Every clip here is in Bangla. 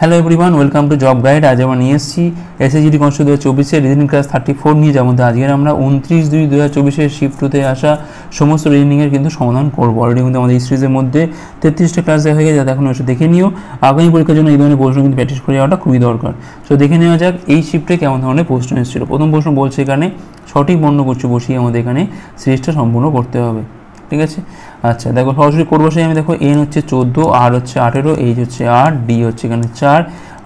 Hello everyone, welcome to job guide. আজ আমরা নিয়ে এসেছি এসএসজিডি কনস্টেবল 2024 রিজনিং ক্লাস 34 নিয়ে, যার মধ্যে আজকের আমরা 29/2/2024 শিফট 2-তে আসা সমস্ত রিজনিংয়ের কিন্তু সমাধান করবো। অলরেডি কিন্তু আমাদের এই সিরিজের মধ্যে 33টা ক্লাস দেওয়া হয়ে গেছে, যাতে এখন এসে দেখে নিও। আগামী পরীক্ষার জন্য এই ধরনের প্রশ্ন কিন্তু প্র্যাকটিস করে যাওয়াটা খুবই দরকার। সো দেখে নেওয়া যাক এই শিফটে কেমন ধরনের প্রশ্ন এসেছিল। প্রথম প্রশ্ন বলছে এখানে সঠিক বর্ণগুচ্ছ বসিয়ে আমাদের এখানে সিরিজটা সম্পূর্ণ করতে হবে। ঠিক আছে, আচ্ছা দেখো সরাসরি কোড বসে আমি দেখো এন হচ্ছে 14, আর হচ্ছে 18, এইচ হচ্ছে 8, ডি হচ্ছে এখানে 4,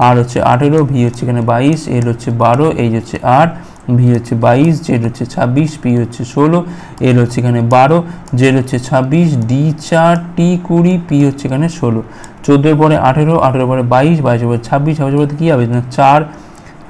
আর হচ্ছে 18, ভি হচ্ছে এখানে 22, এল হচ্ছে 12, এইচ হচ্ছে 8, ভি হচ্ছে 22, জেড হচ্ছে 26, পি হচ্ছে 16, এল হচ্ছে এখানে 12, জেড হচ্ছে 26, ডি 4, টি 20, পি হচ্ছে এখানে 16। 14 পরে 18, 18 পরে 22, 22 পরে 26, 26 পরে কী হবে না 4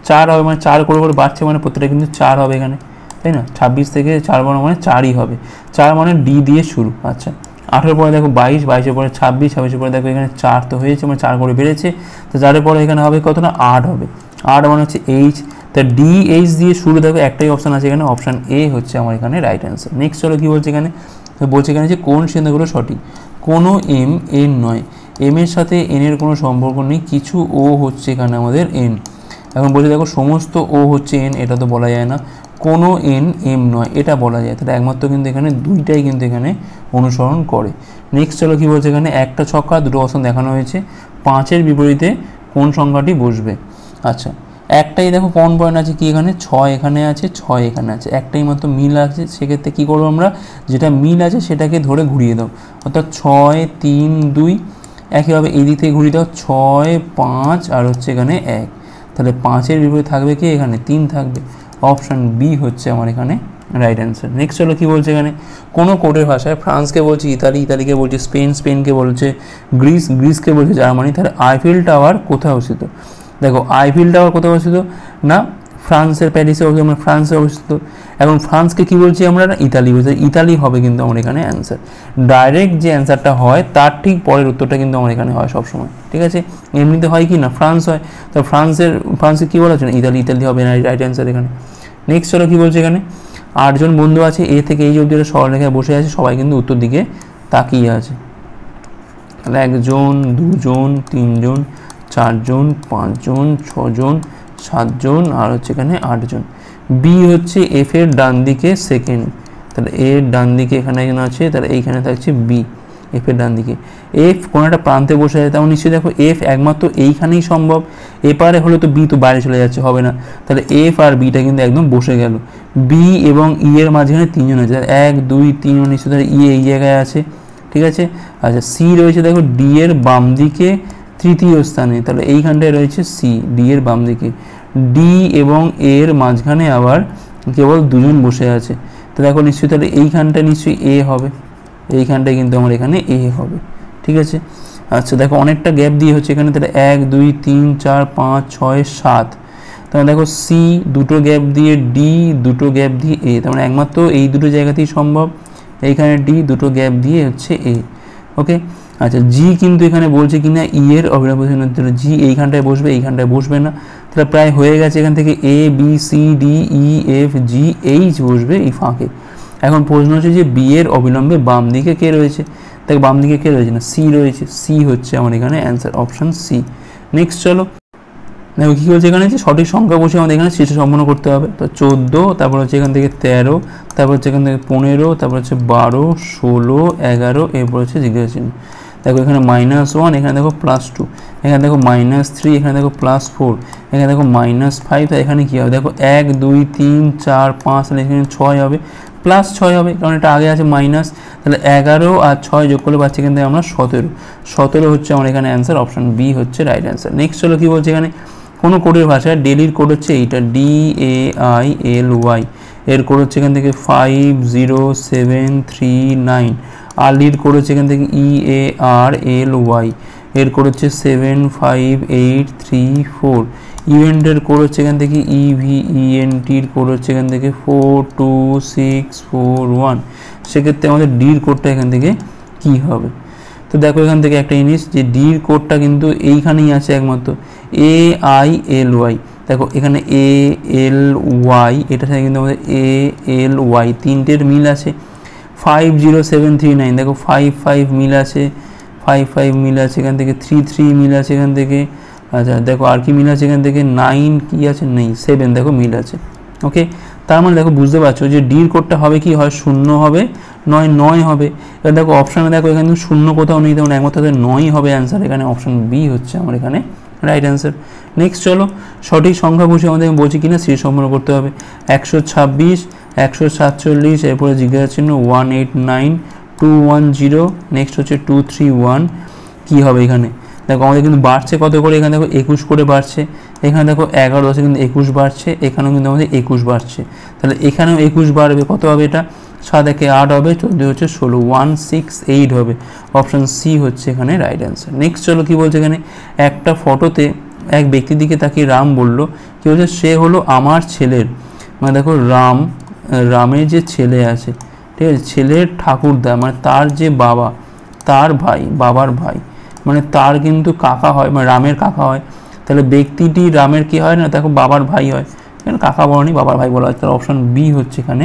4 হবে, মানে 4 করে করে বাড়ছে, মানে প্রত্যেকটা কিন্তু 4 হবে এখানে, তাই না? 26 থেকে 4 বড় মানে 4ই হবে, 4 মানে ডি দিয়ে শুরু। আচ্ছা 18 পরে দেখো 22, 22 পরে 26, 26 পরে দেখো এখানে 4 তো হয়েছে, মানে 4 করে বেড়েছে। তো 4 পরে এখানে হবে কত না 8 হবে, 8 মানে হচ্ছে এইচ। তা ডি এইচ দিয়ে শুরু দেখো একটাই অপশান আছে এখানে, অপশান এ হচ্ছে আমার এখানে রাইট অ্যান্সার। নেক্সট চলো কী বলছে এখানে, বলছে এখানে যে কোন সিদ্ধান্তগুলো সঠিক। কোনো এম এন নয়, এম এর সাথে এন এর কোনো সম্পর্ক নেই, কিছু ও হচ্ছে এখানে আমাদের এন। এখন বলছে দেখো সমস্ত ও হচ্ছে এন, এটা তো বলা যায় না। কোনো এন এম নয়, এটা বলা যায়। তাহলে একমাত্র কিন্তু এখানে দুইটাই কিন্তু এখানে অনুসরণ করে। নেক্সট চলো কী বলছে এখানে, একটা ছক্কা দুটো অপশন দেখানো হয়েছে, 5-এর বিপরীতে কোন সংখ্যাটি বসবে। আচ্ছা একটাই দেখো কমন পয়েন্ট আছে কি, এখানে 6 এখানে আছে, 6 এখানে আছে, একটাই মাত্র মিল আছে। সেক্ষেত্রে কী করবো আমরা, যেটা মিল আছে সেটাকে ধরে ঘুরিয়ে দাও, অর্থাৎ 6, 3, 2। একইভাবে এই দিক থেকে ঘুরিয়ে দাও 6, 5 আর হচ্ছে এখানে 1। তাহলে 5-এর বিপরীতে থাকবে কি, এখানে 3 থাকবে। অপশান বি হচ্ছে আমার এখানে রাইট অ্যান্সার। নেক্সট হলো কী বলছে এখানে, কোনো কোডের ভাষায় ফ্রান্সকে বলছে ইতালি, ইতালিকে বলছে স্পেন, স্পেনকে বলছে গ্রিস, গ্রিসকে বলছে জার্মানি। তাহলে আইফেল টাওয়ার কোথায় অবস্থিত? দেখো আইফেল টাওয়ার কোথায় অবস্থিত না, ফ্রান্সের প্যারিসে অবস্থিত, আমরা ফ্রান্সে অবস্থিত। এখন ফ্রান্সকে কী বলছি আমরা না, ইতালি বলছি, ইতালি হবে কিন্তু আমার এখানে অ্যান্সার। ডাইরেক্ট যে অ্যান্সারটা হয় তার ঠিক পরের উত্তরটা কিন্তু আমার এখানে হয় সবসময়। ঠিক আছে, এমনিতে হয় কি না ফ্রান্স হয়, তো ফ্রান্সে কী বলা হচ্ছে না, ইতালি, ইতালি হবে না রাইট অ্যান্সার এখানে। নেক্সট চলো কী বলছে এখানে, 8 জন বন্ধু আছে, এ থেকে এই অবধি সরলরেখায় বসে আছে, সবাই কিন্তু উত্তর দিকে তাকিয়ে আছে। তাহলে 1 জন, 2 জন, 3 জন, 4 জন, 5 জন, 6 জন, 7 জন আর হচ্ছে এখানে 8 জন। বি হচ্ছে এফ এর ডান দিকে সেকেন্ড, তাহলে এর ডান দিকে এখানে একজন আছে, তাহলে এইখানে থাকছে বি এফ এর ডান দিকে। এফ কোনো একটা প্রান্তে বসে আছে, তেমন নিশ্চয়ই দেখো এফ একমাত্র এইখানেই সম্ভব, এপারে হলে তো বি তো বাইরে চলে যাচ্ছে, হবে না। তাহলে এফ আর বিটা কিন্তু একদম বসে গেল। বি এবং ই এর মাঝখানে 3 জন আছে, 1, 2, 3 নিশ্চয়ই, তাহলে ই এই জায়গায় আছে। ঠিক আছে, আচ্ছা সি রয়েছে দেখো ডি এর বাম দিকে তৃতীয় স্থানে, তাহলে এইখানটায় রয়েছে সি ডি এর বাম দিকে। ডি এবং এর মাঝখানে আবার কেবল 2 জন বসে আছে, তো দেখো নিশ্চয়ই তাহলে এইখানটা নিশ্চয়ই এ হবে, এইখানটায় কিন্তু আমার এখানে এ হবে। ঠিক আছে, আচ্ছা দেখো অনেকটা গ্যাপ দিয়ে হচ্ছে এখানে, তাহলে 1, 2, 3, 4, 5, 6, 7। তাহলে দেখো সি দুটো গ্যাপ দিয়ে, ডি দুটো গ্যাপ দিয়ে এ, তার মানে একমাত্র এই দুটো জায়গাতেই সম্ভব। এইখানে ডি দুটো গ্যাপ দিয়ে হচ্ছে এ। ওকে, আচ্ছা জি কিন্তু এখানে বলছে কিনা ই এর অবিলম্ব জি এইখানটায় বসবে, এইখানটায় বসবে না। তাহলে প্রায় হয়ে গেছে, এখান থেকে A B C D E F G H বসবে এই ফাঁকে। এখন প্রশ্ন হচ্ছে যে বি এর অবিলম্বে বাম দিকে কে রয়েছে, তাকে বাম দিকে কে রয়েছে না সি রয়েছে, সি হচ্ছে আমার এখানে অ্যান্সার, অপশান সি। নেক্সট চলো দেখো কী বলছে এখানে, যে সঠিক সংখ্যা বসে আমাদের এখানে সিরিজটা সম্পন্ন করতে হবে। তো 14, তারপর হচ্ছে এখান থেকে 13, তারপর হচ্ছে এখান থেকে 15, তারপর হচ্ছে 12, 16, 11, এরপর হচ্ছে জিজ্ঞাসা চিহ্ন। দেখো এখানে -1, এখানে দেখো +2, এখানে দেখো -3, এখানে দেখো +4, এখানে দেখো -5, তো এখানে কী হবে দেখো 1, 2, 3, 4, 5, তাহলে এখানে 6 হবে, +6 হবে, কারণ এটা আগে আছে মাইনাস। তাহলে 11 আর 6 যোগ করলে পাচ্ছি এখান থেকে আমরা 17 হচ্ছে আমার এখানে অ্যান্সার, অপশান বি হচ্ছে রাইট অ্যান্সার। নেক্সট হলো কী বলছে এখানে, কোনো কোডের ভাষায় ডেলির কোড হচ্ছে এইটা DAILY, এর কোড হচ্ছে এখান থেকে 50739। আর্লির কোড হচ্ছে এখান থেকে EARLY, এর কোড হচ্ছে 75834। ইভেন্টের কোড হচ্ছে এখান থেকে EVENTর কোড হচ্ছে এখান থেকে 42641। সেক্ষেত্রে আমাদের ডির কোডটা এখান থেকে কী হবে? তো দেখো এখান থেকে একটা জিনিস, যে ডির কোডটা কিন্তু এইখানেই আছে একমাত্র, AILY। দেখো এখানে ALY, এটার সাথে কিন্তু আমাদের ALY তিনটের মিল আছে। 50739 দেখো 55 মিল আছে, 55 মিল আছে এখান থেকে, 33 মিল আছে এখান থেকে, আচ্ছা দেখো আর কি মিল আছে এখান থেকে, 9 কি আছে, নেই, 7 দেখো মিল আছে। ওকে, তার মানে দেখো বুঝতে পারছো যে ডির কোডটা হবে কি, হয় 0 হবে, নয় 9 হবে। এবার দেখো অপশানে দেখো এখানে 0 কোথাও নেই, তেমন একমাত্র 9 হবে অ্যান্সার। এখানে অপশান বি হচ্ছে আমার এখানে রাইট অ্যান্সার। নেক্সট চলো সঠিক সংখ্যা বসে আমাদের বলছি কিনা সিরিজ সম্পন্ন করতে হবে। 126, 147, এরপরে জিজ্ঞাসা চিহ্ন 189, 210, নেক্সট হচ্ছে 231, কী হবে এখানে দেখো আমাদের কিন্তু বাড়ছে কত করে, এখানে দেখো 21 করে বাড়ছে, এখানে দেখো 11 10 কিন্তু 21 বাড়ছে, এখানেও কিন্তু আমাদের 21 বাড়ছে, তাহলে এখানেও 21 বাড়বে, কত হবে এটা, 7 একে 8 হবে, 14 হচ্ছে 16, 168 হবে। অপশান সি হচ্ছে এখানে রাইট অ্যান্সার। নেক্সট চলো কী বলছে এখানে, একটা ফটোতে এক ব্যক্তির দিকে তাকিয়ে রাম বলল, কী বলছে, সে হলো আমার ছেলের, মানে দেখো রামের যে ছেলে আছে, ঠিক আছে, ছেলের ঠাকুরদা, মানে তার যে বাবা, তার ভাই, বাবার ভাই, মানে তার কিন্তু কাকা হয়, মানে রামের কাকা হয়, তাহলে ব্যক্তিটি রামের কি হয় না, দেখো বাবার ভাই হয়, এখানে কাকা বলনি বাবার ভাই বলা হয়, তাহলে অপশান বি হচ্ছে এখানে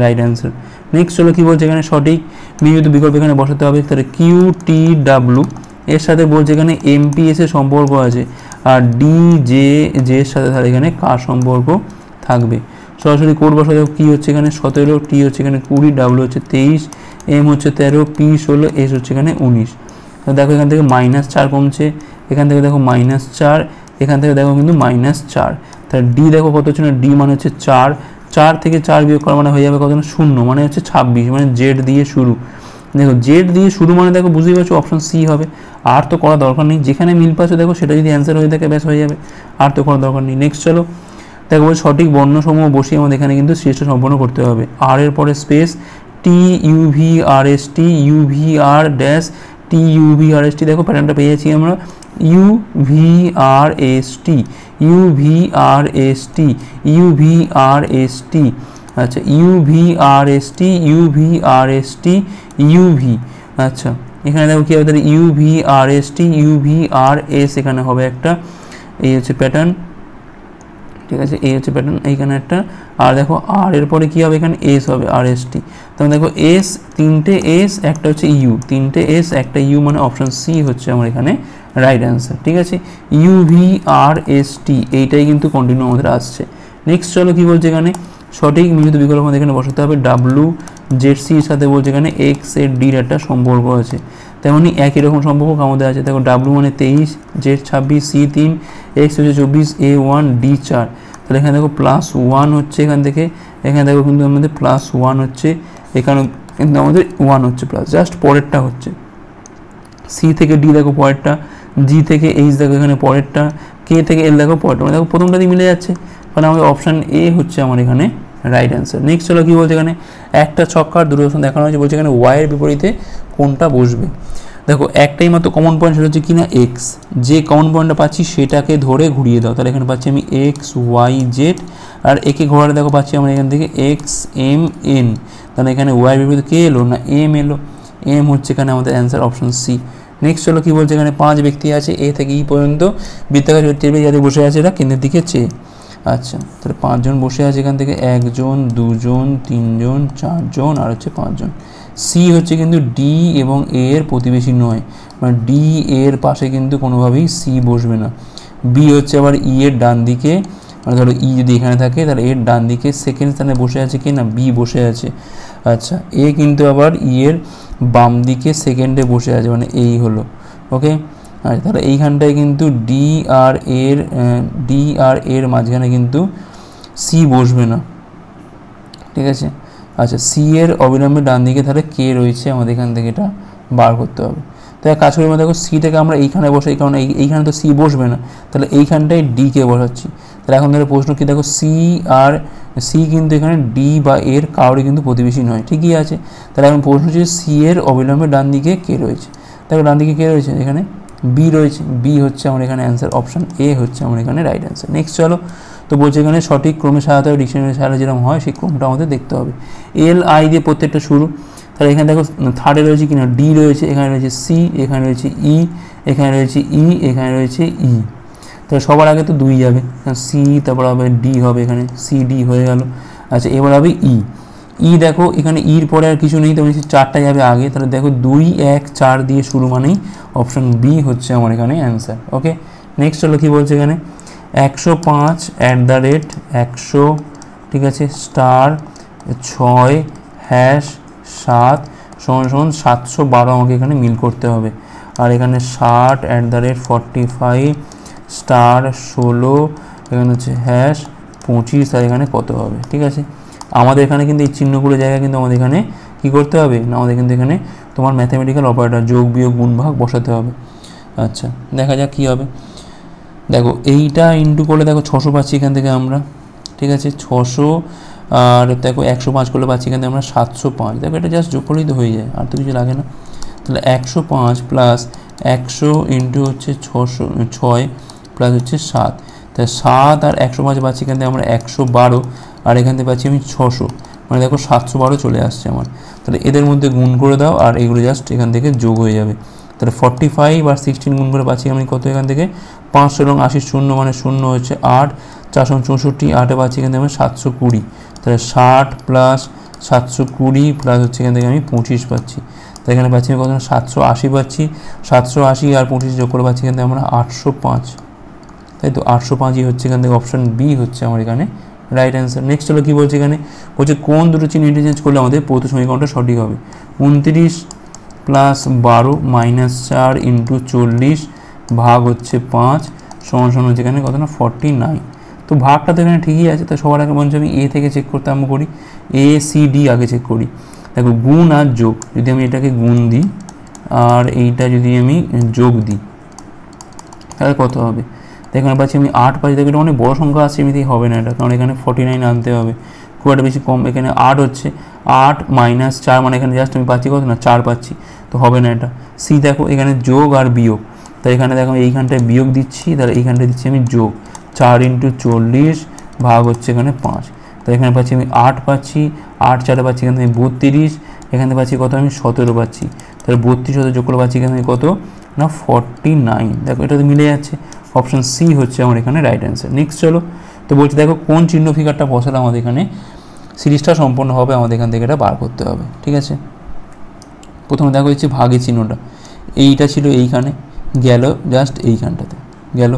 রাইট অ্যান্সার। নেক্সট চলো কী বলছে এখানে, সঠিক নিয়মিত বিকল্প এখানে বসাতে হবে, তাহলে QTW এর সাথে বলছে এখানে MPS এর সম্পর্ক আছে, আর DJ এর সাথে তাহলে এখানে কার সম্পর্ক থাকবে। সরাসরি কোড বসাতে কী হচ্ছে এখানে 17, T হচ্ছে এখানে 20, W হচ্ছে 23, M হচ্ছে 13, P 16, S হচ্ছে এখানে 19। তো দেখো এখান থেকে -4 কমছে, এখান থেকে দেখো -4, এখান থেকে দেখো কিন্তু -4, তাহলে ডি দেখো কত হচ্ছে না, ডি মানে হচ্ছে 4, 4 থেকে 4 বিয়োগ করা মানে হয়ে যাবে কত না 0, মানে হচ্ছে 26, মানে জেড দিয়ে শুরু। দেখো জেড দিয়ে শুরু মানে দেখো বুঝতেই পারছো অপশান সি হবে, আর তো করা দরকার নেই, যেখানে মিল পাচ্ছ দেখো সেটা যদি অ্যান্সার হয়ে থাকে ব্যাস হয়ে যাবে, আর তো করা দরকার নেই। নেক্সট চলো দেখো সঠিক বর্ণসমূহ বসিয়ে আমাদের এখানে কিন্তু সৃষ্টি সম্পন্ন করতে হবে। আর এর পরে স্পেস TUVRST UVR TUVRST, দেখো প্যাটার্নটা পেয়ে যাচ্ছি আমরা, UVRST UVRST UVRST, আচ্ছা UVRST UVRST UV, আচ্ছা এখানে দেখো কী হবে, তাহলে UVRST UVRS এখানে হবে একটা, এই হচ্ছে প্যাটার্ন, ঠিক আছে, এই হচ্ছে প্যাটার্ন এইখানে একটা, আর দেখো আর এর পরে কী হবে এখানে এস হবে RST, তখন দেখো এস, তিনটে এস একটা হচ্ছে ইউ, তিনটে এস একটা ইউ, মানে অপশান সি হচ্ছে আমার এখানে রাইট অ্যান্সার। ঠিক আছে, UVRST এইটাই কিন্তু কন্টিনিউ আমাদের আসছে। নেক্সট চলো কী বলছে এখানে, সঠিক মিলিত বিকল্প আমাদের এখানে বসাতে হবে, WZC এর সাথে বলছে এখানে X এর ডির একটা সম্পর্ক আছে, তেমনি একই রকম সম্পর্ক আমাদের আছে, দেখো W মানে 23, Z 26, C 3, X হচ্ছে 24, A 1, D 4, তাহলে এখানে দেখো +1 হচ্ছে এখান থেকে, এখানে দেখো কিন্তু আমাদের +1 হচ্ছে, এখানে কিন্তু আমাদের 1 হচ্ছে প্লাস, জাস্ট পরেরটা হচ্ছে C থেকে D দেখো পরেরটা, G থেকে H দেখো এখানে পরেরটা, K থেকে L দেখো পরেরটা, মানে দেখো প্রথমটাতেই মিলে যাচ্ছে, কারণ আমাদের অপশান এ হচ্ছে আমার এখানে রাইট অ্যান্সার। নেক্সট চলো কী বলছে এখানে, একটা ছক্কার দুটো অপশন দেখানো হয়েছে, বলছে এখানে ওয়াইয়ের বিপরীতে কোনটা বসবে। দেখো একটাই মাত্র কমন পয়েন্ট, সেটা হচ্ছে কিনা এক্স, যে কমন পয়েন্টটা পাচ্ছি সেটাকে ধরে ঘুরিয়ে দাও, তাহলে এখানে পাচ্ছি আমি XYZ, আর একে ঘোরালে দেখো পাচ্ছি আমরা এখান থেকে XMN, তাহলে এখানে ওয়াইয়ের বিপরীতে কে এলো না এম এলো, এম হচ্ছে এখানে আমাদের অ্যান্সার অপশন সি। নেক্সট চলো কী বলছে এখানে, 5 ব্যক্তি আছে এ থেকে ই পর্যন্ত, বৃত্তাকার টেবিলে যাদের বসে আছে এরা কেন্দ্রের দিকে চেয়ে, আচ্ছা তাহলে 5 জন বসে আছে, এখান থেকে 1 জন 2 জন 3 জন 4 জন আর হচ্ছে 5 জন। সি হচ্ছে কিন্তু ডি এবং এ এর প্রতিবেশী নয়, মানে ডি এর পাশে কিন্তু কোনোভাবেই সি বসবে না। বি হচ্ছে আবার ই এর ডান দিকে, মানে ধরো ই যদি এখানে থাকে তাহলে এর ডান দিকে সেকেন্ড স্থানে বসে আছে কি না, বি বসে আছে। আচ্ছা এ কিন্তু আবার ই এর বাম দিকে সেকেন্ডে বসে আছে, মানে এই হলো ওকে। আচ্ছা তাহলে এইখানটায় কিন্তু ডি আর এর মাঝখানে কিন্তু সি বসবে না, ঠিক আছে। আচ্ছা সি এর অবিলম্বে ডান দিকে তাহলে কে রয়েছে, আমাদের এখান থেকে এটা বার করতে হবে। তো এক কাজ করি, দেখো সিটাকে আমরা এইখানে বসাই, কারণ এইখানে তো সি বসবে না, তাহলে এইখানটায় ডিকে বসাচ্ছি। তাহলে এখন ধরো প্রশ্ন কি, দেখো সি কিন্তু এখানে ডি বা এর কারোরই কিন্তু প্রতিবেশী নয়, ঠিকই আছে। তাহলে এখন প্রশ্ন হচ্ছে সি এর অবিলম্বে ডান দিকে কে রয়েছে, দেখো ডান দিকে কে রয়েছে, এখানে বি রয়েছে, বি হচ্ছে আমার এখানে অ্যান্সার, অপশান এ হচ্ছে আমার এখানে রাইট অ্যান্সার। নেক্সট চলো, তো বলছে এখানে সঠিক ক্রমে সাজাতে হবে, ডিকশনারি সাজালে যেরকম হয় সেই ক্রমটা আমাদের দেখতে হবে। LI দিয়ে প্রত্যেকটা শুরু, তাহলে এখানে দেখো থার্ডে রয়েছে কিনা ডি রয়েছে, এখানে রয়েছে সি, এখানে রয়েছে ই, এখানে রয়েছে ই, এখানে রয়েছে ই, তাহলে সবার আগে তো 2 যাবে, সি তারপর হবে ডি হবে, এখানে সি ডি হয়ে গেল। আচ্ছা এবার হবে ই, দেখো এখানে ইর পরে আর কিছু নেই, তো 4টা যাবে আগে, তাহলে দেখো 2 1 4 দিয়ে শুরু, মানেই অপশন বি হচ্ছে আমার এখানে অ্যান্সার। ওকে নেক্সট হলো কি বলছে এখানে 105 @100, ঠিক আছে, স্টার 6 হ্যাশ 7 সমান সমান 712 আমাকে এখানে মিল করতে হবে। আর এখানে 60 @45 স্টার 16 এখানে হচ্ছে হ্যাশ 25, আর এখানে কত হবে, ঠিক আছে। আমাদের এখানে কিন্তু এই চিহ্নগুলো জায়গায় কিন্তু আমাদের এখানে কী করতে হবে না, আমাদের কিন্তু এখানে তোমার ম্যাথামেটিক্যাল অপারেটর যোগ বিয়োগ গুণ ভাগ বসাতে হবে। আচ্ছা দেখা যাক কী হবে। দেখো এইটা ইন্টু করলে দেখো 600 পাচ্ছি এখান থেকে আমরা, ঠিক আছে, 600, আর দেখো 105 করলে পাচ্ছি এখান থেকে আমরা 705। দেখো এটা জাস্ট যোগ করলেই তো হয়ে যায়, আর তো কিছু লাগে না। তাহলে 105 প্লাস 100 ইন্টু হচ্ছে 6 প্লাস হচ্ছে 7, তাহলে 7 আর 105 পাচ্ছি এখান থেকে আমরা 112, আর এখান থেকে পাচ্ছি আমি 600, মানে দেখো 712 চলে আসছে আমার। তাহলে এদের মধ্যে গুণ করে দাও, আর এগুলো জাস্ট এখান থেকে যোগ হয়ে যাবে। তাহলে 45 আর 16 গুণ করে পাচ্ছি আমি কত এখান থেকে 500 এবং 80 শূন্য, মানে শূন্য হচ্ছে 8, 464, 8-এ পাচ্ছি এখান থেকে আমি 720। তাহলে 60 প্লাস 720 প্লাস হচ্ছে এখান থেকে আমি 25 পাচ্ছি। তো এখানে পাচ্ছি আমি কত 780 পাচ্ছি, 780 আর 25 যোগ করে পাচ্ছি এখান থেকে আমরা 805, তাই তো 805ই হচ্ছে এখান থেকে অপশান বি হচ্ছে আমার এখানে রাইট অ্যান্সার। নেক্সট হলো কী বলছে এখানে, বলছে কোন দুটো চিহ্ন ইন্টারচেঞ্জ করলে আমাদের প্রথম সমীকরণটা সঠিক হবে। 29 প্লাস 12 মাইনাস 4 ইন্টু 40 ভাগ হচ্ছে 5 সমান সমান হচ্ছে এখানে কত না 49। তো ভাগটা তো এখানে ঠিকই আছে। তো সবার আগে বলছি আমি এ থেকে চেক করতে আরম্ভ করি, ACD আগে চেক করি। দেখো গুণ আর যোগ, যদি আমি এটাকে গুণ দিই আর এইটা যদি আমি যোগ দিই তাহলে কত হবে, এখানে পাচ্ছি আমি 8 পাচ্ছি। দেখো এটা অনেক বড় সংখ্যা আছে, এমনিতেই হবে না এটা, কারণ এখানে 49 আনতে হবে, খুব একটা বেশি কম। এখানে 8 হচ্ছে, 8 মাইনাস 4 মানে এখানে জাস্ট আমি পাচ্ছি কত না 4 পাচ্ছি, তো হবে না এটা। সি দেখো এখানে যোগ আর বিয়োগ, তাই এখানে দেখো এইখানটায় বিয়োগ দিচ্ছি, তাহলে এইখানটায় দিচ্ছি আমি যোগ, 4 ইন্টু 40 ভাগ হচ্ছে এখানে 5, তো এখানে পাচ্ছি আমি 8 পাচ্ছি, 8 4-এ পাচ্ছি এখান থেকে 32, এখানে পাচ্ছি কত আমি 17 পাচ্ছি, তাহলে 32 সাথে যোগ করে পাচ্ছি এখানে কত না 49। দেখো এটা তো মিলে যাচ্ছে, অপশান সি হচ্ছে আমার এখানে রাইট অ্যান্সার। নেক্সট চলো, তো বলছি দেখো কোন চিহ্ন ফিগারটা বসালে আমাদের এখানে সিরিজটা সম্পন্ন হবে, আমাদের এখান থেকে এটা বার করতে হবে, ঠিক আছে। প্রথমে দেখো হচ্ছে ভাগের চিহ্নটা, এইটা ছিল এইখানে, গেল জাস্ট এইখানটাতে গেল,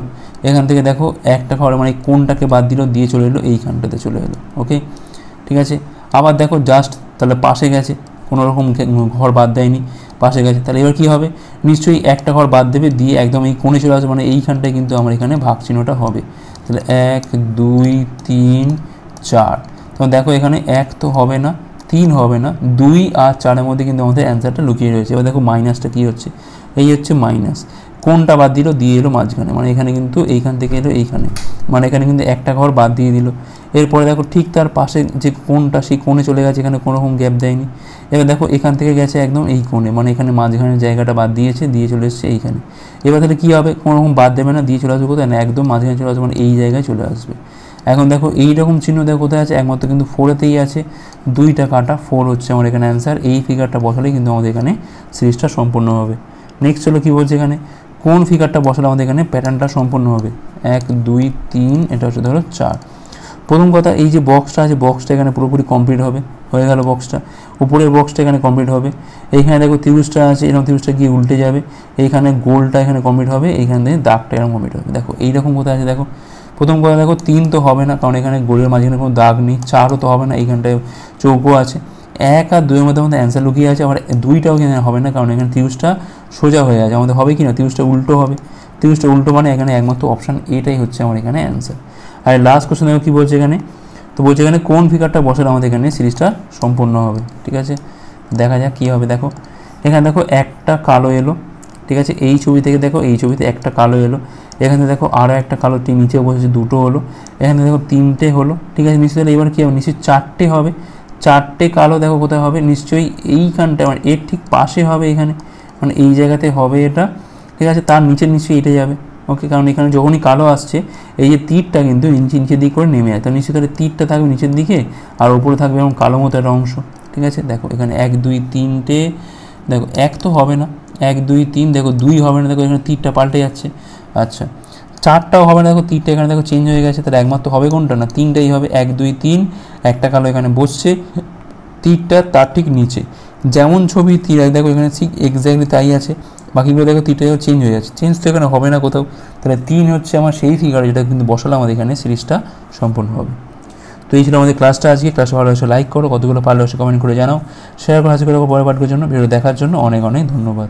এখান থেকে দেখো একটা ঘর মানে কোনটাকে বাদ দিল দিয়ে চলে এলো এইখানটাতে চলে এলো, ওকে ঠিক আছে। আবার দেখো জাস্ট তাহলে পাশে গেছে, কোনো রকম ঘর বাদ দেয়নি, পাশে গেছে, তাহলে এবার কী হবে, নিশ্চয়ই একটা ঘর বাদ দেবে দিয়ে একদম এই কোণে চলে আসবে, মানে এইখানটায় কিন্তু আমার এখানে ভাগ চিহ্নটা হবে। তাহলে 1 2 3 4, তখন দেখো এখানে 1 তো হবে না, 3 হবে না, 2 আর 4-এর মধ্যে কিন্তু আমাদের অ্যান্সারটা লুকিয়ে রয়েছে। এবার দেখো মাইনাসটা কী হচ্ছে, এই হচ্ছে মাইনাস, কোনটা বাদ দিল দিয়ে এলো মাঝখানে, মানে এখানে কিন্তু এইখান থেকে এলো এইখানে, মানে এখানে কিন্তু একটা ঘর বাদ দিয়ে দিল। এরপরে দেখো ঠিক তার পাশে যে কোণটা সেই কোণে চলে গেছে, এখানে কোনো রকম গ্যাপ দেয়নি। এবার দেখো এখান থেকে গেছে একদম এই কোণে, মানে এখানে মাঝখানের জায়গাটা বাদ দিয়েছে, দিয়ে চলে এসছে এইখানে। এবার তাহলে কী হবে, কোনো রকম বাদ দেবে না, দিয়ে চলে আসবে কোথায় না একদম মাঝখানে চলে আসবে, মানে এই জায়গায় চলে আসবে। এখন দেখো এইরকম চিহ্ন দেখো কোথায় আছে, একমাত্র কিন্তু 4-এতেই আছে, 2টা কাটা 4 হচ্ছে আমার এখানে অ্যান্সার। এই ফিগারটা বসালেই কিন্তু আমাদের এখানে সিরিজটা সম্পূর্ণ হবে। নেক্সট হলো কী বলছে এখানে, কোন ফিগারটা বসালে আমাদের এখানে প্যাটার্নটা সম্পূর্ণ হবে। 1 2 3, এটা হচ্ছে ধরো 4। প্রথম কথা এই যে বক্সটা আছে, বক্সটা এখানে পুরোপুরি কমপ্লিট হবে, হয়ে গেল বক্সটা। উপরের বক্সটা এখানে কমপ্লিট হবে, এইখানে দেখো ত্রিভুজটা আছে, এরকম ত্রিভুজটা গিয়ে উল্টে যাবে, এইখানে গোলটা এখানে কমপ্লিট হবে, এইখান থেকে দাগটা এরকম কমপ্লিট হবে। দেখো এইরকম কোথায় আছে, দেখো প্রথম কথা দেখো 3 তো হবে না, কারণ এখানে গোলের মাঝখানে কোনো দাগ নেই। 4ও তো হবে না, এইখানটায় চৌকো আছে। 1 আর 2-এর মধ্যে আমাদের অ্যান্সার লুকিয়ে আছে, আবার 2টাও এখানে হবে না, কারণ এখানে ত্রিভুজটা সোজা হয়ে আছে। আমাদের হবে কি না, ত্রিভুজটা উল্টো হবে, ত্রিভুজটা উল্টো মানে এখানে একমাত্র অপশান এটাই হচ্ছে আমার এখানে অ্যান্সার। আর লাস্ট কোশ্চেন দেখো কী বলছে এখানে, তো বলছে এখানে কোন ফিগারটা বসালে আমাদের এখানে সিরিজটা সম্পূর্ণ হবে, ঠিক আছে। দেখা যাক কী হবে। দেখো এখানে দেখো একটা কালো এলো, ঠিক আছে, এই ছবি থেকে দেখো এই ছবিতে একটা কালো এলো, এখানে দেখো আরও একটা কালো নিচে বসেছে, 2টো হলো, এখানে দেখো 3টে হলো, ঠিক আছে। নিশ্চয়ই এবার কী হবে, নিশ্চয়ই 4টে হবে, 4টে কালো দেখো কোথায় হবে, নিশ্চয়ই এইখানটা মানে এর ঠিক পাশে হবে, এখানে মানে এই জায়গাতে হবে এটা, ঠিক আছে। তার নিচে নিশ্চয়ই এটা যাবে, ওকে, কারণ এখানে যখনই কালো আসছে এই যে তীরটা কিন্তু নিচের দিক করে নেমে যায়, তো নিশ্চয়ই তাহলে তীরটা থাকবে নিচের দিকে আর উপরে থাকবে এরকম কালো মতো একটা অংশ, ঠিক আছে। দেখো এখানে 1 2 3টে, দেখো 1 তো হবে না, 1 2 3, দেখো 2 হবে না, দেখো এখানে তীরটা পাল্টে যাচ্ছে। আচ্ছা 4টাও হবে না, দেখো তীরটা এখানে দেখো চেঞ্জ হয়ে গেছে, তাহলে একমাত্র হবে কোনটা না 3টাই হবে। 1 2 3, একটা কালো এখানে বসছে, তীরটা তার ঠিক নিচে, যেমন ছবি তীর দেখো এখানে ঠিক এক্স্যাক্টলি তাই আছে, বাকিগুলো দেখো তিনটাও চেঞ্জ হয়ে যাচ্ছে, চেঞ্জ তো এখানে হবে না কোথাও, তাহলে 3 হচ্ছে আমার সেই ফিগার যেটা কিন্তু বসালাম আমাদের এখানে, সিরিজটা সম্পূর্ণ হবে। তো এই ছিল আমাদের ক্লাসটা আজকে। ক্লাসটা ভালো হয়েছে লাইক করো, কতগুলো পারলে অবশ্যই কমেন্ট করে জানাও, শেয়ার করে হাজির করে পরে পাঠকের জন্য। ভিডিও দেখার জন্য অনেক অনেক ধন্যবাদ।